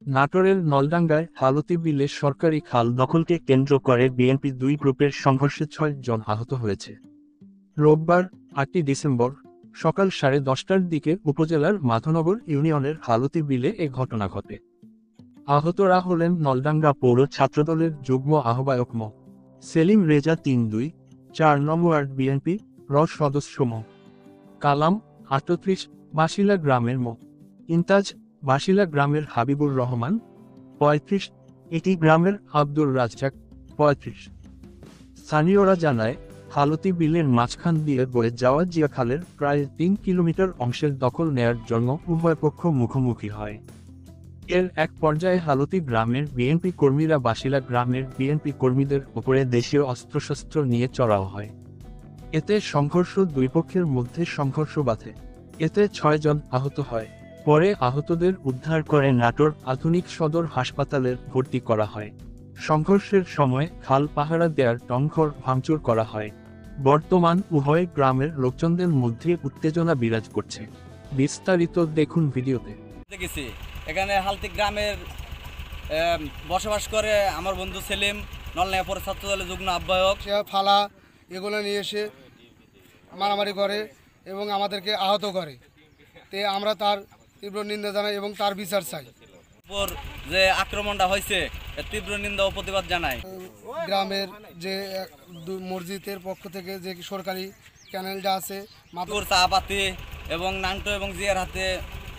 নাটোরের নলডাঙ্গায় হালতি বিলে সরকারি খাল দখলকে কেন্দ্র করে বিএনপির দুই গ্রুপের সংঘর্ষে 6 জন আহত হয়েছে। রোববার 8 ডিসেম্বর সকাল 10:30টার দিকে উপজেলার মাধনগর ইউনিয়নের হালতি বিলে এ ঘটনা ঘটে। আহতরা হলেন নলডাঙ্গা পৌর ছাত্রদলের যুগ্ম আহ্বায়ক মো. সেলিম রেজা 3-2-4 নং ওয়ার্ড বিএনপি র সদস্য মো. কালাম 38 বাসিলা গ্রামের মো. ইন্তাজ বাসিলা গ্রামের হাবিবুর রহমান 35 এটি গ্রামের আব্দুর রাজ্জাক 35। স্থানীয়রা জানায় হালতি বিলের মাঝখান দিয়ে বয়ে যাওয়া জিয়া খালের প্রায় 3 কিলোমিটার অংশের দখল নেয়ার জন্য উভয় পক্ষ মুখোমুখি হয়। এর এক পর্যায়ে হালতি গ্রামের বিএনপি কর্মীরা বাসিলা গ্রামের বিএনপি কর্মীদের উপরে দেশীয় অস্ত্রশস্ত্র নিয়ে চড়াও হয়। এতে সংঘর্ষ দুই পক্ষের মধ্যে সংঘর্ষ বাধে। এতে 6 জন আহত হয়। পরে আহতদের উদ্ধার করে নাটোর আধুনিক সদর হাসপাতালে ভর্তি করা হয়। সংঘর্ষের সময় খাল পাহারা দেয়ার টংঘর ভাঙচুর করা হয়। বর্তমান উভয় গ্রামের লোকজনদের মধ্যে উত্তেজনা বিরাজ করছে। বিস্তারিত দেখুন ভিডিওতে। দেখেছি এখানে হালতি গ্রামের বসবাস করে আমার বন্ধু সেলিম, নলডাঙ্গা পৌর ছাত্রদলের যুগ্ম আহ্বায়ক। সে ফালা এগুলো নিয়ে এসে মারামারি করে এবং আমাদেরকে আহত করে। তে আমরা তার তীব্র নিন্দা জানাই এবং তার বিচার চাই। উপর যে আক্রমণটা হয়েছে তীব্র নিন্দা ও প্রতিবাদ জানাই। গ্রামের যে মসজিদের পক্ষ থেকে যে সরকারি ক্যানেলটা আছে মাতুর চাপাতি এবং নান্টো এবং জিয়ার হাতে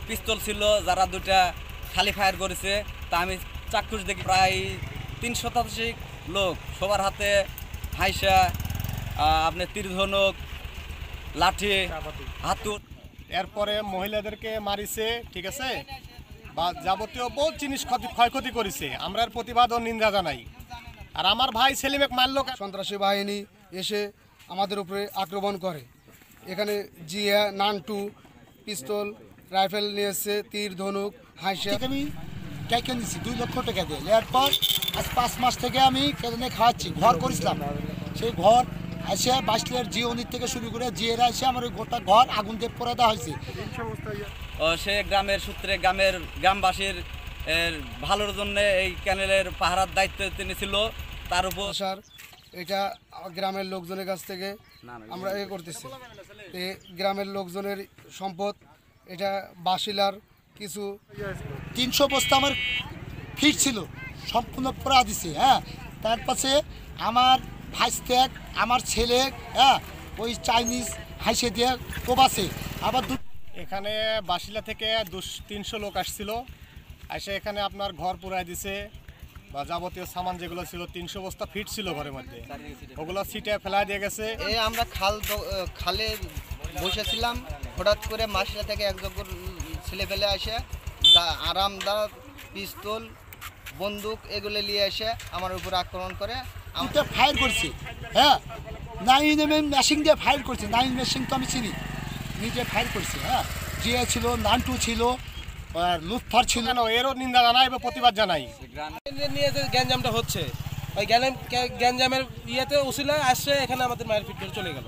পিস্তল ছিল, যারা দুটা খালি ফায়ার করেছে তা আমি চাক্ষুষ দেখি। প্রায় 3 শতাধিক লোক, সবার হাতে হাইসা আপনার তীরধনুক, লাঠি, হাতুর। এরপরে মহিলাদেরকে মারিছে, ঠিক আছে, বা যাবতীয় বহুত জিনিস ক্ষয়ক্ষতি করেছে। আমরা এর প্রতিবাদ ও নিন্দা জানাই। আর আমার ভাই সেলিমেক মারল। সন্ত্রাসী বাহিনী এসে আমাদের উপরে আক্রমণ করে। এখানে জিয়া, নান্টু, পিস্তল, রাইফেল নিয়ে এসছে, তীর, ধনুক, হাইসা। আমি টাকা নিচ্ছি 2 লক্ষ টাকা দিয়ে। নেওয়ার পর আজ 5 মাস থেকে আমি কেনে খাওয়াচ্ছি, ঘর করেছিলাম। সেই ঘর এসে বাসলের জিওনির থেকে শুরু করে জিয়েরা এসে আমার ওই গোটা ঘর আগুন দিয়ে পরে দেওয়া হয়েছে। সে গ্রামের সূত্রে গ্রামবাসীর ভালোর জন্য এই ক্যানেলের পাহারার দায়িত্ব তিনি ছিল। তার উপর এটা গ্রামের লোকজনের কাছ থেকে আমরা করতেছি। গ্রামের লোকজনের সম্পদ, এটা বাসিলার কিছু 300 বস্তা আমার ফিট ছিল, সম্পূর্ণ পড়া দিছে। হ্যাঁ, তার পাশে আমার ভাইস্ত্যাগ, আমার ছেলে, হ্যাঁ, ওই চাইনিজ হাইসে দিয়ে কোবাছে। আবার এখানে বাসিলা থেকে 300 লোক আসছিল, এসে এখানে আপনার ঘর পুরাই দিছে বা যাবতীয় সামান যেগুলো ছিল 300 বস্তা ফিট ছিল ঘরের মধ্যে, ওগুলো সিটে ফেলাই দিয়ে গেছে। আমরা খালে বসেছিলাম, হঠাৎ করে মাসিলা থেকে একজন ছেলে ফেলে আসে আরামদা, পিস্তল, বন্দুক এগুলো নিয়ে এসে আমার উপর আক্রমণ করে। আমি ফায়ার করছি। হ্যাঁ, 9mm মেশিন দিয়ে ফায়ার করছি। 9 মেশিন তো আমি চিনি, নিজে ফায়ার করছি। হ্যাঁ, জিয়া ছিল, নান্টু ছিল, লুৎফার ছিল। এরও নিন্দা জানাই বা প্রতিবাদ জানাই। নিয়ে যে গ্যাঞ্জামটা হচ্ছে, ওই গ্যাঞ্জামের ইয়েতে উসিলায় আসছে, এখানে আমাদের মায়ের পিঠ চলে গেল।